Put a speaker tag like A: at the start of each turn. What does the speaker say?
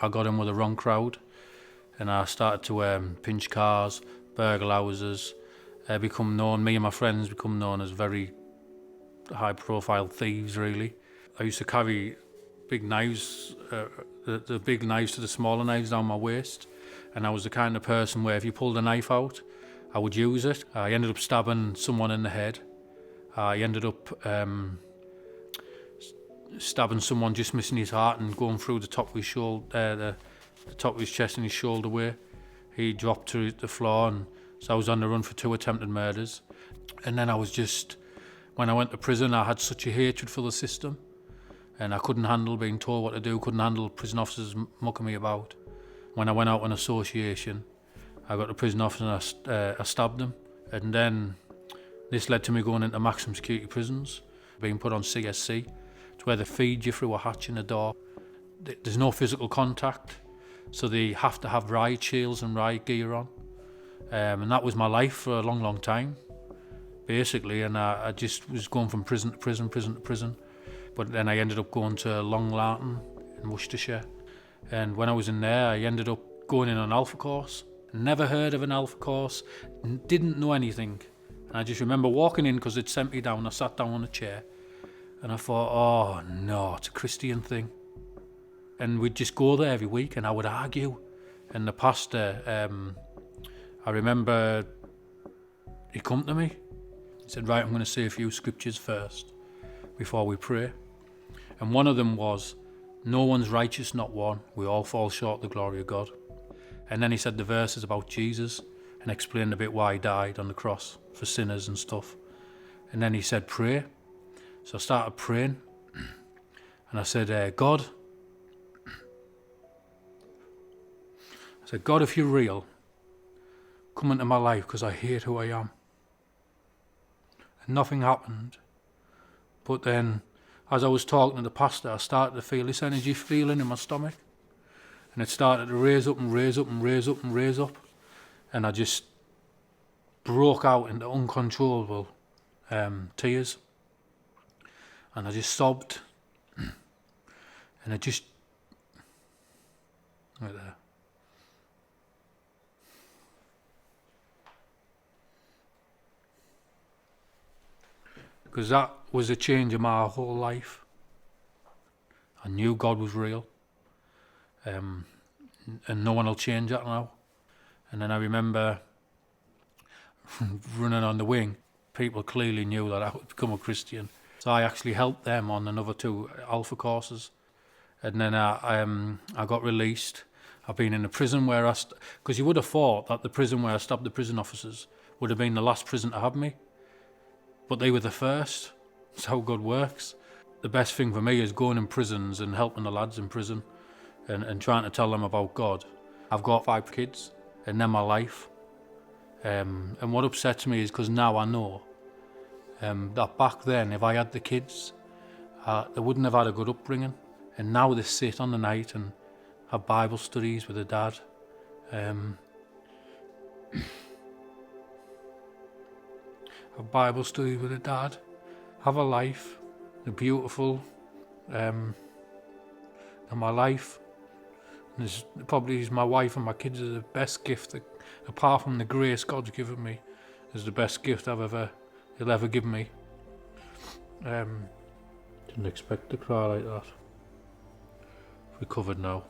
A: I got in with the wrong crowd, and I started to pinch cars, burgle houses, me and my friends become known as very high-profile thieves, really. I used to carry big knives, the big knives to the smaller knives down my waist, and I was the kind of person where if you pulled a knife out, I would use it. I ended up stabbing someone in the head. I ended up stabbing someone, just missing his heart and going through the top of his shoulder, the top of his chest and his shoulder where he dropped to the floor, and so I was on the run for 2 attempted murders. And then when I went to prison, I had such a hatred for the system, and I couldn't handle being told what to do, couldn't handle prison officers mucking me about. When I went out on association, I got to prison officer and I stabbed him, and then this led to me going into maximum security prisons, being put on CSC. It's where they feed you through a hatch in the door. There's no physical contact, so they have to have riot shields and riot gear on. And that was my life for a long, long time, basically. And I just was going from prison to prison, prison to prison. But then I ended up going to Long Lartin in Worcestershire. And when I was in there, I ended up going in an alpha course. Never heard of an alpha course, didn't know anything. And I just remember walking in because it sent me down. I sat down on a chair and I thought, oh no, it's a Christian thing. And we'd just go there every week and I would argue. And the pastor, I remember he come to me. He said, right, I'm going to say a few scriptures first before we pray. And one of them was, no one's righteous, not one. We all fall short of the glory of God. And then he said the verses about Jesus and explained a bit why he died on the cross for sinners and stuff. And then he said, pray. So I started praying and I said, God, if you're real, come into my life because I hate who I am. And nothing happened. But then, as I was talking to the pastor, I started to feel this energy feeling in my stomach. And it started to raise up and raise up and raise up and raise up. And I just broke out into uncontrollable tears. And I just sobbed. And it just... right there. Because that was a change in my whole life. I knew God was real. And no one will change that now. And then I remember running on the wing. People clearly knew that I would become a Christian. So I actually helped them on another 2 alpha courses. And then I got released. I've been in a prison where because you would have thought that the prison where I stabbed the prison officers would have been the last prison to have me. But they were the first. That's how God works. The best thing for me is going in prisons and helping the lads in prison and trying to tell them about God. I've got 5 kids and they're my life. And what upsets me is because now I know that back then, if I had the kids, they wouldn't have had a good upbringing. And now they sit on the night and have Bible studies with their dad. Have Bible studies with their dad. Have a life. They're beautiful. And my life. And probably my wife and my kids are the best gift, apart from the grace God's given me, is the best gift He'll ever give me. Didn't expect to cry like that. Recovered now.